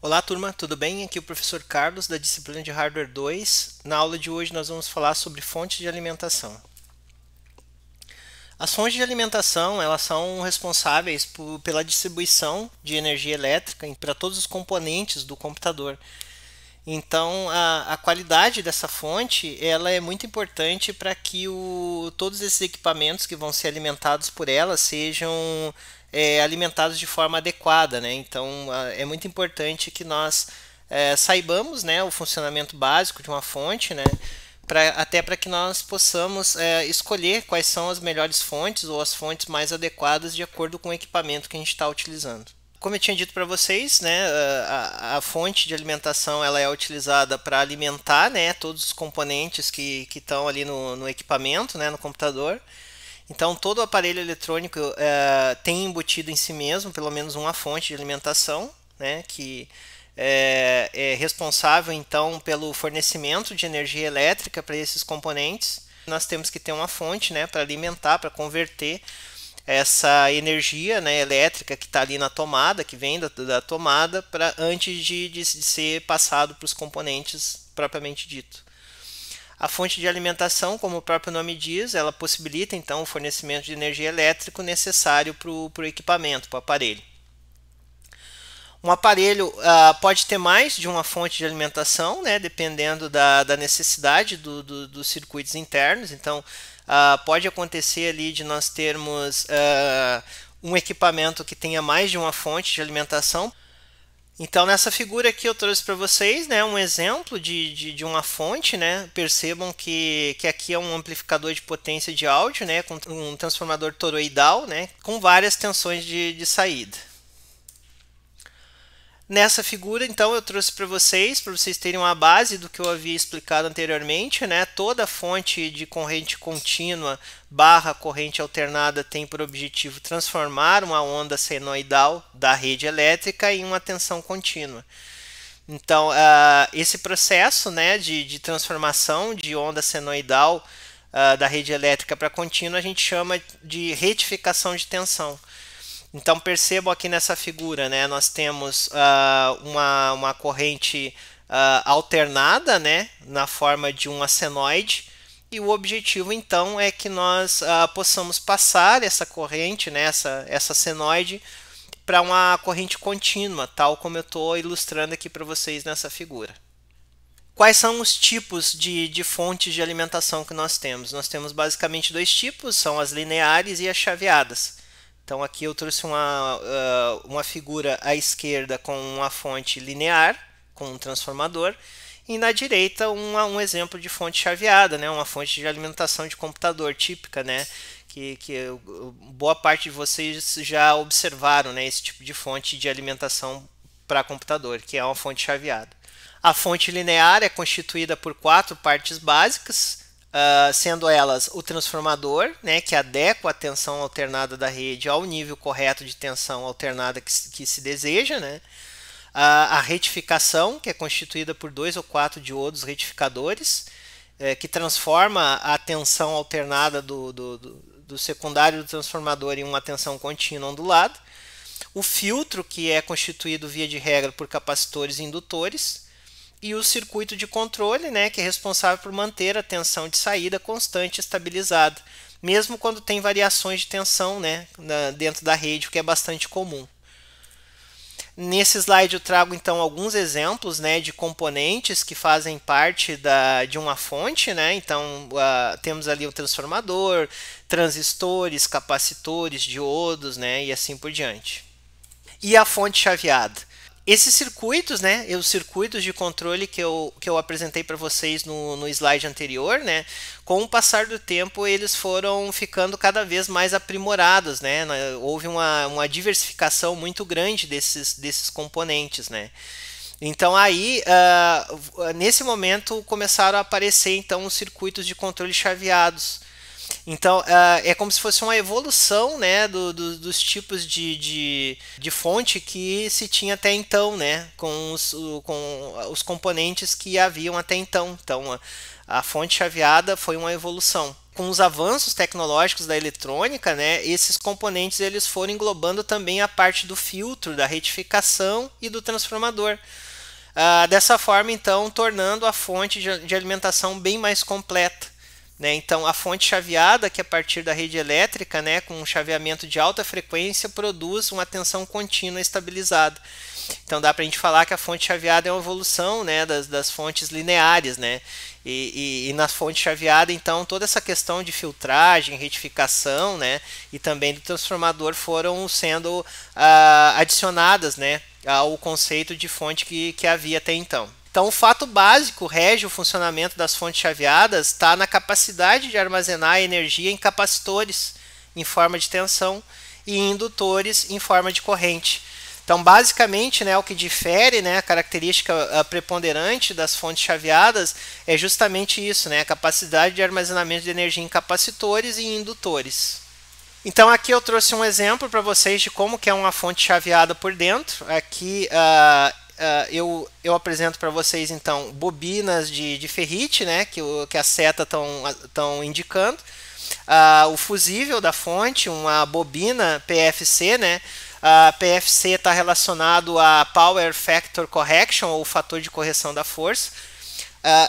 Olá, turma, tudo bem? Aqui é o professor Carlos, da disciplina de Hardware 2. Na aula de hoje nós vamos falar sobre fontes de alimentação. As fontes de alimentação, elas são responsáveis pela distribuição de energia elétrica para todos os componentes do computador. Então, a qualidade dessa fonte, ela é muito importante para que todos esses equipamentos que vão ser alimentados por ela sejam alimentados de forma adequada, né? Então, é muito importante que nós saibamos, né, o funcionamento básico de uma fonte, né? Até para que nós possamos escolher quais são as melhores fontes ou as fontes mais adequadas de acordo com o equipamento que a gente está utilizando. Como eu tinha dito para vocês, né, a fonte de alimentação ela é utilizada para alimentar, né, todos os componentes que estão ali no equipamento, né, no computador. Então, todo o aparelho eletrônico tem embutido em si mesmo pelo menos uma fonte de alimentação, né, que é responsável então pelo fornecimento de energia elétrica para esses componentes. Nós temos que ter uma fonte, né, para alimentar, para converter essa energia, né, elétrica que está ali na tomada, que vem da tomada, antes de ser passado para os componentes propriamente dito. A fonte de alimentação, como o próprio nome diz, ela possibilita então o fornecimento de energia elétrica necessário para o equipamento, para o aparelho. Um aparelho pode ter mais de uma fonte de alimentação, né, dependendo da necessidade dos circuitos internos. Então, pode acontecer ali de nós termos um equipamento que tenha mais de uma fonte de alimentação. Então, nessa figura aqui eu trouxe para vocês, né, um exemplo de uma fonte. Né? Percebam que aqui é um amplificador de potência de áudio, né, com um transformador toroidal, né, com várias tensões de saída. Nessa figura, então, eu trouxe para vocês terem uma base do que eu havia explicado anteriormente, né? Toda fonte de corrente contínua barra corrente alternada tem por objetivo transformar uma onda senoidal da rede elétrica em uma tensão contínua. Então, esse processo, né, de transformação de onda senoidal da rede elétrica para contínua a gente chama de retificação de tensão. Então percebam aqui nessa figura, né, nós temos uma corrente alternada, né, na forma de um senoide, e o objetivo então é que nós possamos passar essa corrente, né, essa senoide, para uma corrente contínua, tal como eu estou ilustrando aqui para vocês nessa figura. Quais são os tipos de fontes de alimentação que nós temos? Nós temos basicamente dois tipos, são as lineares e as chaveadas. Então aqui eu trouxe uma figura à esquerda com uma fonte linear, com um transformador, e na direita um exemplo de fonte chaveada, né? Uma fonte de alimentação de computador típica, né? Que boa parte de vocês já observaram, né? Esse tipo de fonte de alimentação para computador, que é uma fonte chaveada. A fonte linear é constituída por quatro partes básicas, sendo elas o transformador, né, que adequa a tensão alternada da rede ao nível correto de tensão alternada que se deseja, né? A retificação, que é constituída por dois ou quatro diodos retificadores, que transforma a tensão alternada do secundário do transformador em uma tensão contínua ondulada. O filtro, que é constituído via de regra por capacitores e indutores, e o circuito de controle, né, que é responsável por manter a tensão de saída constante e estabilizada, mesmo quando tem variações de tensão, né, dentro da rede, o que é bastante comum. Nesse slide eu trago então alguns exemplos, né, de componentes que fazem parte de uma fonte, né? Então temos ali o transformador, transistores, capacitores, diodos, né, e assim por diante. E a fonte chaveada? Esses circuitos, né, os circuitos de controle que eu apresentei para vocês no slide anterior, né, com o passar do tempo eles foram ficando cada vez mais aprimorados, né, houve uma diversificação muito grande desses componentes, né. Então aí, nesse momento, começaram a aparecer então os circuitos de controle chaveados. Então, é como se fosse uma evolução, né, dos tipos de fonte que se tinha até então, né, com os componentes que haviam até então. Então, a fonte chaveada foi uma evolução. com os avanços tecnológicos da eletrônica, né, esses componentes eles foram englobando também a parte do filtro, da retificação e do transformador. Dessa forma, então, tornando a fonte de alimentação bem mais completa. Né? Então, a fonte chaveada, que a partir da rede elétrica, né, com um chaveamento de alta frequência, produz uma tensão contínua estabilizada. Então, dá para a gente falar que a fonte chaveada é uma evolução, né, das fontes lineares. Né? E na fonte chaveada, então, toda essa questão de filtragem, retificação, né, e também do transformador foram sendo adicionadas, né, ao conceito de fonte que havia até então. Então, o fato básico rege o funcionamento das fontes chaveadas está na capacidade de armazenar energia em capacitores em forma de tensão e em indutores em forma de corrente. Então, basicamente, né, o que difere, né, a característica preponderante das fontes chaveadas é justamente isso, né, a capacidade de armazenamento de energia em capacitores e indutores. Então, aqui eu trouxe um exemplo para vocês de como que é uma fonte chaveada por dentro. Aqui eu apresento para vocês, então, bobinas de ferrite, né, que a seta estão indicando. O fusível da fonte, uma bobina PFC, né, a PFC está relacionado a Power Factor Correction, ou fator de correção da força.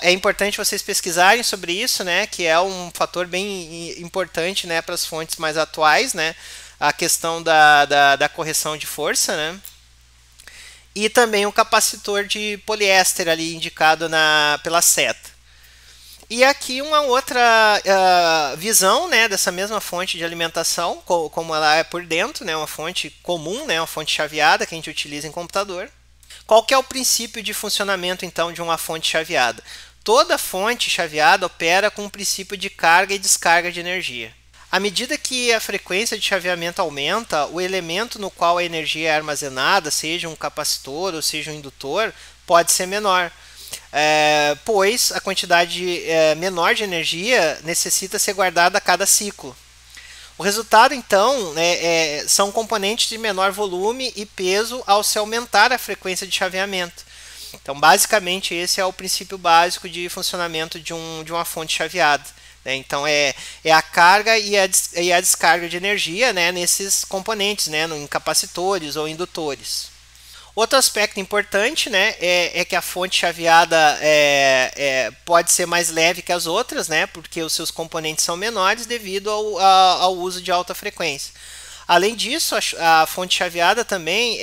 É importante vocês pesquisarem sobre isso, né, que é um fator bem importante, né, para as fontes mais atuais, né, a questão da correção de força, né, e também o capacitor de poliéster ali indicado pela seta. E aqui uma outra visão, né, dessa mesma fonte de alimentação, como ela é por dentro, né, uma fonte comum, né, uma fonte chaveada que a gente utiliza em computador. Qual que é o princípio de funcionamento, então, de uma fonte chaveada? Toda fonte chaveada opera com o princípio de carga e descarga de energia. À medida que a frequência de chaveamento aumenta, o elemento no qual a energia é armazenada, seja um capacitor ou seja um indutor, pode ser menor. Pois a quantidade menor de energia necessita ser guardada a cada ciclo. O resultado, então, são componentes de menor volume e peso ao se aumentar a frequência de chaveamento. Então, basicamente, esse é o princípio básico de funcionamento de uma fonte chaveada. Né? Então, é a carga e a descarga de energia, né, nesses componentes, né, em capacitores ou indutores. Outro aspecto importante, né, é que a fonte chaveada pode ser mais leve que as outras, né, porque os seus componentes são menores devido ao uso de alta frequência. Além disso, a fonte chaveada também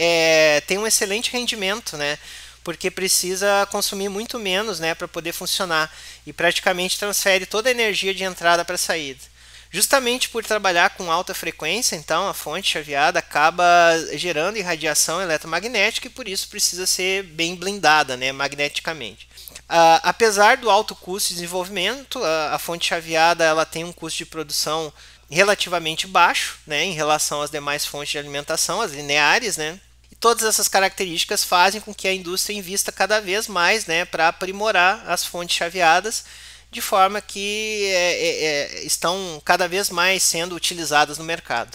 tem um excelente rendimento, né, porque precisa consumir muito menos, né, para poder funcionar e praticamente transfere toda a energia de entrada para a saída. Justamente por trabalhar com alta frequência, então, a fonte chaveada acaba gerando irradiação eletromagnética e por isso precisa ser bem blindada, né, magneticamente. Apesar do alto custo de desenvolvimento, a fonte chaveada ela tem um custo de produção relativamente baixo, né, em relação às demais fontes de alimentação, as lineares, né. E todas essas características fazem com que a indústria invista cada vez mais, né, para aprimorar as fontes chaveadas, de forma que estão cada vez mais sendo utilizadas no mercado.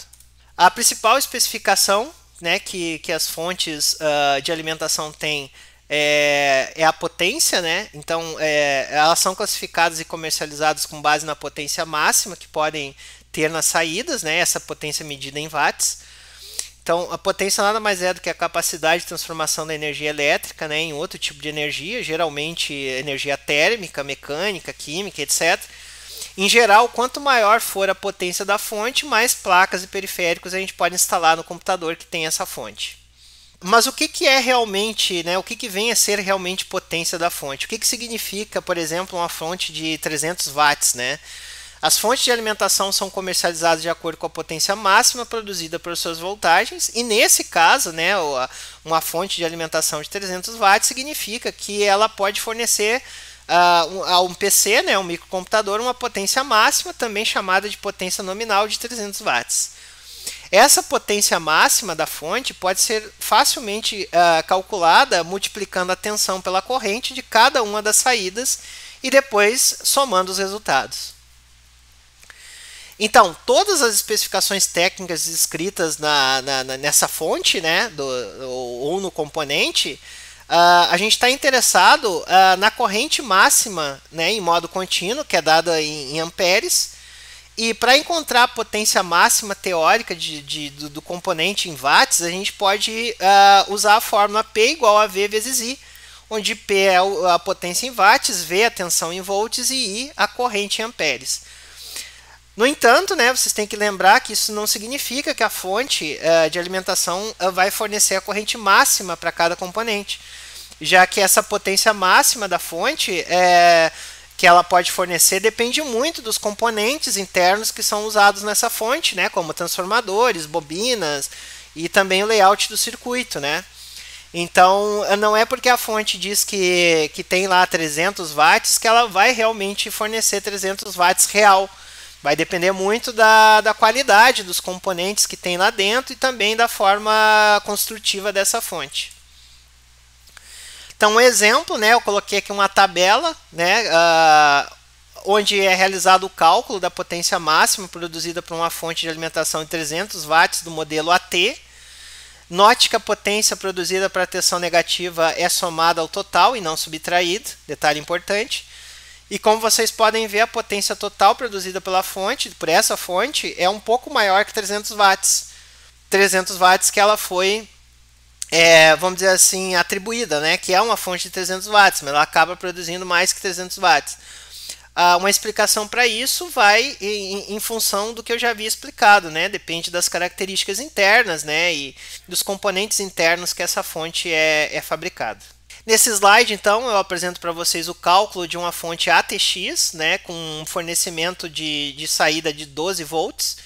A principal especificação, né, que as fontes de alimentação têm é a potência, né? Então, elas são classificadas e comercializadas com base na potência máxima que podem ter nas saídas, né? Essa potência medida em watts. Então, a potência nada mais é do que a capacidade de transformação da energia elétrica, né, em outro tipo de energia, geralmente energia térmica, mecânica, química, etc. Em geral, quanto maior for a potência da fonte, mais placas e periféricos a gente pode instalar no computador que tem essa fonte. Mas o que é realmente, né, o que vem a ser realmente potência da fonte? O que significa, por exemplo, uma fonte de 300 watts, né? As fontes de alimentação são comercializadas de acordo com a potência máxima produzida por suas voltagens e nesse caso, né, uma fonte de alimentação de 300 watts significa que ela pode fornecer a um PC, né, um microcomputador, uma potência máxima, também chamada de potência nominal de 300 watts. Essa potência máxima da fonte pode ser facilmente calculada multiplicando a tensão pela corrente de cada uma das saídas e depois somando os resultados. Então, todas as especificações técnicas escritas nessa fonte, né, ou no componente, a gente está interessado na corrente máxima, né, em modo contínuo, que é dada em amperes, E para encontrar a potência máxima teórica do componente em watts, a gente pode usar a fórmula P igual a V vezes I, onde P é a potência em watts, V a tensão em volts e I a corrente em amperes. No entanto, né, vocês têm que lembrar que isso não significa que a fonte de alimentação vai fornecer a corrente máxima para cada componente, já que essa potência máxima da fonte que ela pode fornecer depende muito dos componentes internos que são usados nessa fonte, né, como transformadores, bobinas e também o layout do circuito, né? Então, não é porque a fonte diz que tem lá 300 watts que ela vai realmente fornecer 300 watts real. Vai depender muito da qualidade dos componentes que tem lá dentro e também da forma construtiva dessa fonte. Então, um exemplo, né, eu coloquei aqui uma tabela, né, onde é realizado o cálculo da potência máxima produzida por uma fonte de alimentação de 300 watts do modelo AT. Note que a potência produzida para a tensão negativa é somada ao total e não subtraída, detalhe importante. E como vocês podem ver, a potência total produzida pela fonte, por essa fonte, é um pouco maior que 300 watts. 300 watts que ela foi, vamos dizer assim, atribuída, né? Que é uma fonte de 300 watts, mas ela acaba produzindo mais que 300 watts. Uma explicação para isso vai em função do que eu já havia explicado, né? Depende das características internas, né? E dos componentes internos que essa fonte é fabricada. Nesse slide, então, eu apresento para vocês o cálculo de uma fonte ATX, né? Com um fornecimento de saída de 12 volts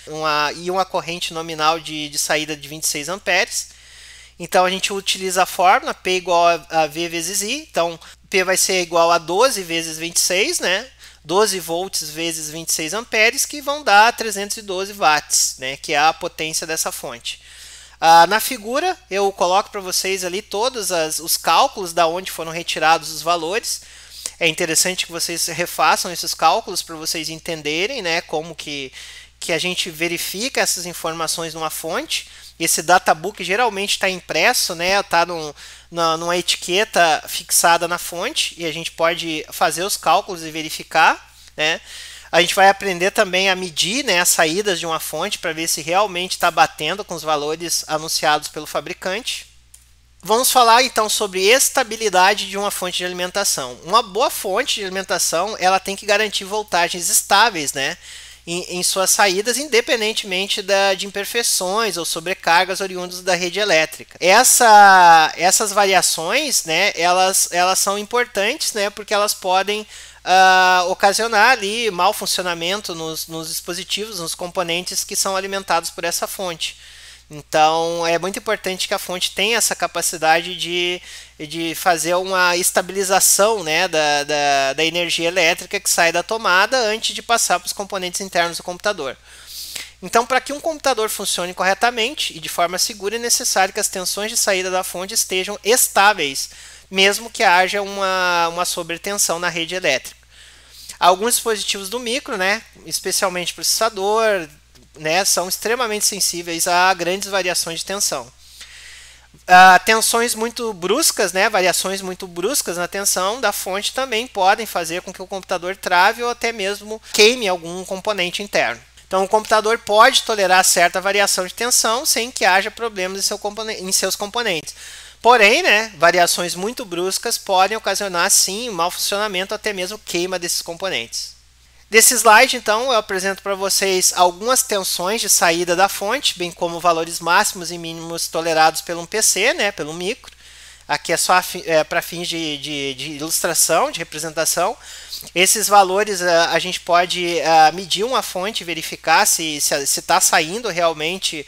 e uma corrente nominal de saída de 26 amperes. Então, a gente utiliza a fórmula P igual a V vezes I. Então, P vai ser igual a 12 vezes 26, né? 12 volts vezes 26 amperes, que vão dar 312 watts, né, que é a potência dessa fonte. Na figura, eu coloco para vocês ali todos os cálculos da onde foram retirados os valores. É interessante que vocês refaçam esses cálculos para vocês entenderem, né, como que a gente verifica essas informações numa fonte. Esse databook geralmente está impresso, né, está numa etiqueta fixada na fonte e a gente pode fazer os cálculos e verificar, né? A gente vai aprender também a medir, né, as saídas de uma fonte para ver se realmente está batendo com os valores anunciados pelo fabricante. Vamos falar então sobre estabilidade de uma fonte de alimentação. Uma boa fonte de alimentação, ela tem que garantir voltagens estáveis, né, em suas saídas, independentemente de imperfeições ou sobrecargas oriundas da rede elétrica. Essas variações, né, elas são importantes, né, porque elas podem ocasionar ali mau funcionamento nos dispositivos, nos componentes que são alimentados por essa fonte. Então, é muito importante que a fonte tenha essa capacidade de fazer uma estabilização, né, da energia elétrica que sai da tomada antes de passar para os componentes internos do computador. Então, para que um computador funcione corretamente e de forma segura, é necessário que as tensões de saída da fonte estejam estáveis, mesmo que haja uma sobretensão na rede elétrica. Alguns dispositivos do micro, né, especialmente processador, né, são extremamente sensíveis a grandes variações de tensão. Tensões muito bruscas, né, variações muito bruscas na tensão da fonte também podem fazer com que o computador trave ou até mesmo queime algum componente interno. Então, o computador pode tolerar certa variação de tensão sem que haja problemas em seus componentes. Porém, né, variações muito bruscas podem ocasionar, sim, mau funcionamento, até mesmo queima desses componentes. Desse slide, então, eu apresento para vocês algumas tensões de saída da fonte, bem como valores máximos e mínimos tolerados pelo PC, né, pelo micro. Aqui é só para fins de ilustração, de representação. Esses valores a gente pode medir uma fonte e verificar se está saindo realmente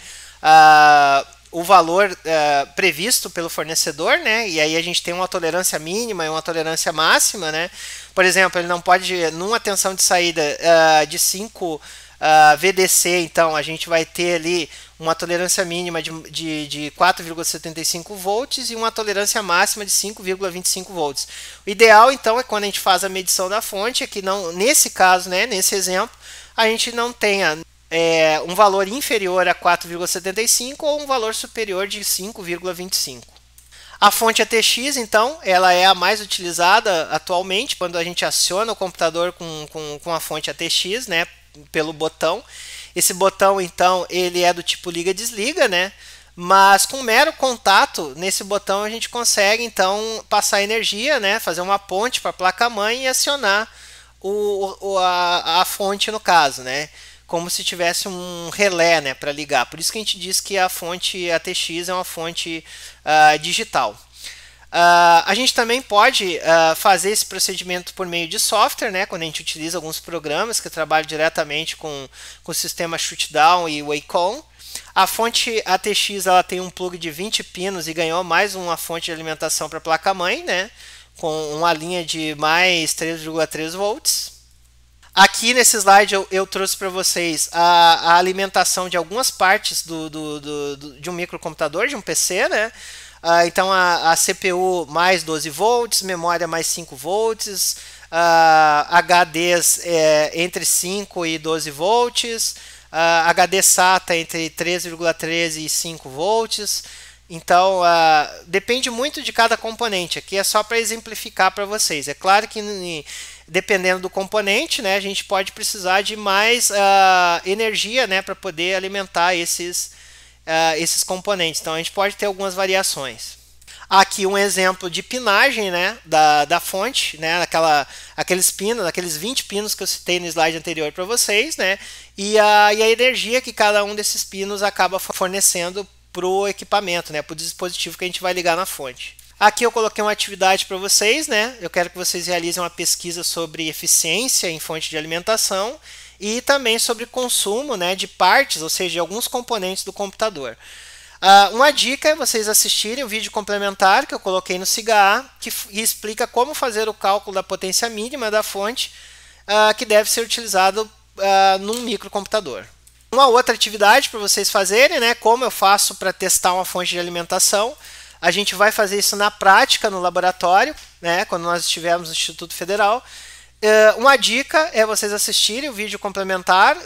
o valor previsto pelo fornecedor, né? E aí a gente tem uma tolerância mínima e uma tolerância máxima, né? Por exemplo, ele não pode, numa tensão de saída de 5 VDC, então a gente vai ter ali uma tolerância mínima de 4,75 volts e uma tolerância máxima de 5,25 volts. O ideal, então, é quando a gente faz a medição da fonte, é que não, nesse caso, né, nesse exemplo, a gente não tenha um valor inferior a 4,75 ou um valor superior de 5,25. A fonte ATX, então, ela é a mais utilizada atualmente quando a gente aciona o computador com a fonte ATX, né, pelo botão. Esse botão, então, ele é do tipo liga-desliga, né? Mas com mero contato nesse botão a gente consegue, então, passar energia, né? Fazer uma ponte para a placa-mãe e acionar a fonte, no caso, né? Como se tivesse um relé, né, para ligar. Por isso que a gente diz que a fonte ATX é uma fonte digital. A gente também pode fazer esse procedimento por meio de software, né, quando a gente utiliza alguns programas que trabalham diretamente com o sistema Shutdown e Wacom. A fonte ATX ela tem um plug de 20 pinos e ganhou mais uma fonte de alimentação para a placa-mãe, né, com uma linha de mais 3,3 volts. Aqui nesse slide eu trouxe para vocês a alimentação de algumas partes de um microcomputador, de um PC, né? Então a CPU mais 12 volts, memória mais 5 volts, HDs entre 5 e 12 volts, HD SATA entre 3,13 e 5 volts. Então, depende muito de cada componente. Aqui é só para exemplificar para vocês. É claro que dependendo do componente, né, a gente pode precisar de mais energia, né, para poder alimentar esses componentes. Então, a gente pode ter algumas variações. Aqui um exemplo de pinagem, né, da fonte, né, aqueles 20 pinos que eu citei no slide anterior para vocês, né, e a energia que cada um desses pinos acaba fornecendo para o equipamento, né, para o dispositivo que a gente vai ligar na fonte. Aqui eu coloquei uma atividade para vocês, né? Eu quero que vocês realizem uma pesquisa sobre eficiência em fonte de alimentação e também sobre consumo, né, de partes, ou seja, de alguns componentes do computador. Uma dica é vocês assistirem o vídeo complementar que eu coloquei no SIGA-A, que explica como fazer o cálculo da potência mínima da fonte que deve ser utilizado num microcomputador. Uma outra atividade para vocês fazerem, né, como eu faço para testar uma fonte de alimentação. A gente vai fazer isso na prática no laboratório, né, quando nós estivermos no Instituto Federal. Uma dica é vocês assistirem o vídeo complementar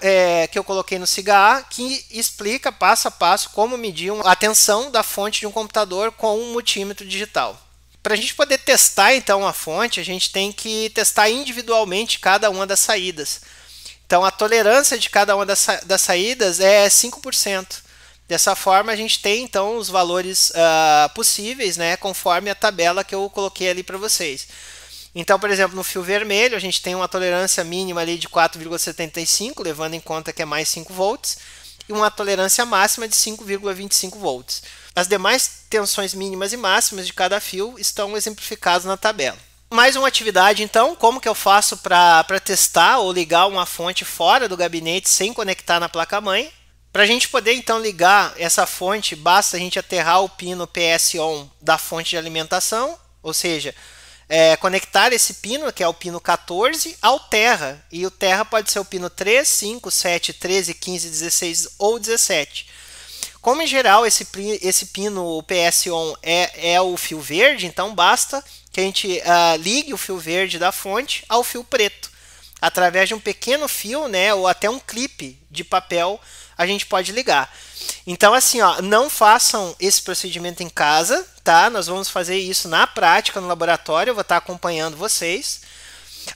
que eu coloquei no SIGA-A, que explica passo a passo como medir a tensão da fonte de um computador com um multímetro digital. Para a gente poder testar então a fonte, a gente tem que testar individualmente cada uma das saídas. Então a tolerância de cada uma das saídas é 5%. Dessa forma a gente tem então os valores possíveis, né, conforme a tabela que eu coloquei ali para vocês. Então, por exemplo, no fio vermelho a gente tem uma tolerância mínima ali de 4,75, levando em conta que é mais 5 volts, e uma tolerância máxima de 5,25 volts. As demais tensões mínimas e máximas de cada fio estão exemplificadas na tabela. Mais uma atividade, então, como que eu faço para testar ou ligar uma fonte fora do gabinete sem conectar na placa-mãe? Para a gente poder, então, ligar essa fonte, basta a gente aterrar o pino PS-ON da fonte de alimentação, ou seja, conectar esse pino, que é o pino 14, ao terra. E o terra pode ser o pino 3, 5, 7, 13, 15, 16 ou 17. Como, em geral, esse pino PS-ON é o fio verde, então basta que a gente ligue o fio verde da fonte ao fio preto. Através de um pequeno fio, né, ou até um clipe de papel, a gente pode ligar. Então, assim, ó, não façam esse procedimento em casa, tá? Nós vamos fazer isso na prática, no laboratório, eu vou estar acompanhando vocês.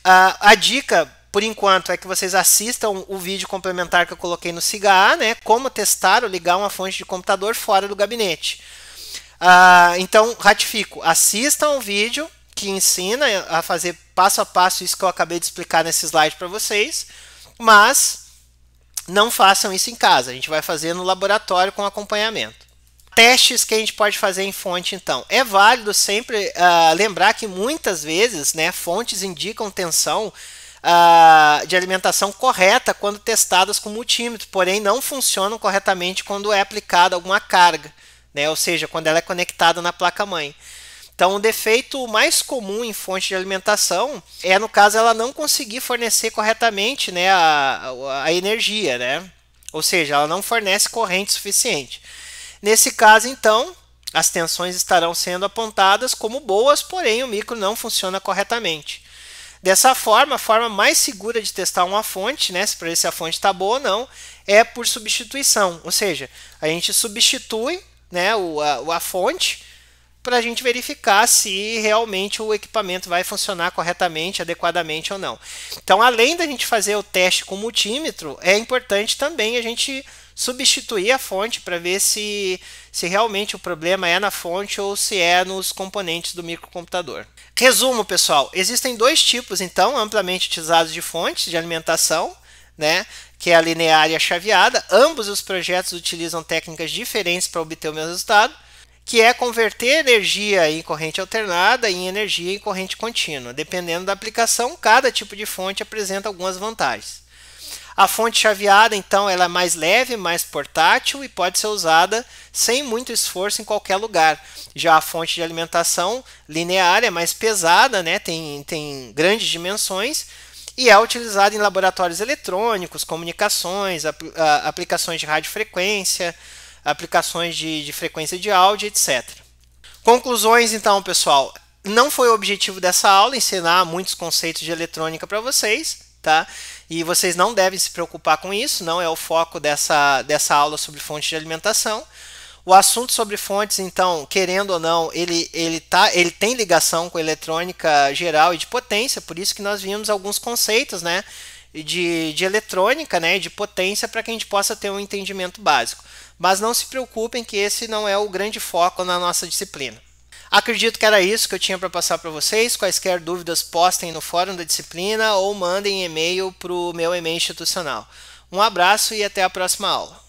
A dica, por enquanto, é que vocês assistam o vídeo complementar que eu coloquei no SIGA-A, né? Como testar ou ligar uma fonte de computador fora do gabinete. Então, ratifico, assistam o vídeo que ensina a fazer passo a passo isso que eu acabei de explicar nesse slide para vocês, mas não façam isso em casa, a gente vai fazer no laboratório com acompanhamento. Testes que a gente pode fazer em fonte, então. É válido sempre lembrar que muitas vezes, né, fontes indicam tensão de alimentação correta quando testadas com multímetro, porém não funcionam corretamente quando é aplicada alguma carga, né, ou seja, quando ela é conectada na placa-mãe. Então, o defeito mais comum em fonte de alimentação é, no caso, ela não conseguir fornecer corretamente, né, a energia, né? Ou seja, ela não fornece corrente suficiente. Nesse caso, então, as tensões estarão sendo apontadas como boas, porém o micro não funciona corretamente. Dessa forma, a forma mais segura de testar uma fonte, né, para ver se a fonte está boa ou não, é por substituição. Ou seja, a gente substitui, né, a fonte para a gente verificar se realmente o equipamento vai funcionar corretamente, adequadamente ou não. Então, além da gente fazer o teste com o multímetro, é importante também a gente substituir a fonte para ver se realmente o problema é na fonte ou se é nos componentes do microcomputador. Resumo, pessoal, existem dois tipos, então, amplamente utilizados de fontes de alimentação, né, que é a linear e a chaveada. Ambos os projetos utilizam técnicas diferentes para obter o mesmo resultado, que é converter energia em corrente alternada em energia em corrente contínua. Dependendo da aplicação, cada tipo de fonte apresenta algumas vantagens. A fonte chaveada, então, ela é mais leve, mais portátil e pode ser usada sem muito esforço em qualquer lugar. Já a fonte de alimentação linear é mais pesada, né? tem grandes dimensões e é utilizada em laboratórios eletrônicos, comunicações, aplicações de radiofrequência, aplicações de frequência de áudio, etc. Conclusões, então, pessoal. Não foi o objetivo dessa aula ensinar muitos conceitos de eletrônica para vocês, tá? E vocês não devem se preocupar com isso, não é o foco dessa aula sobre fontes de alimentação. O assunto sobre fontes, então, querendo ou não, ele tem ligação com eletrônica geral e de potência, por isso que nós vimos alguns conceitos, né, de eletrônica, né, de potência, para que a gente possa ter um entendimento básico. Mas não se preocupem que esse não é o grande foco na nossa disciplina. Acredito que era isso que eu tinha para passar para vocês. Quaisquer dúvidas, postem no fórum da disciplina ou mandem e-mail para o meu e-mail institucional. Um abraço e até a próxima aula.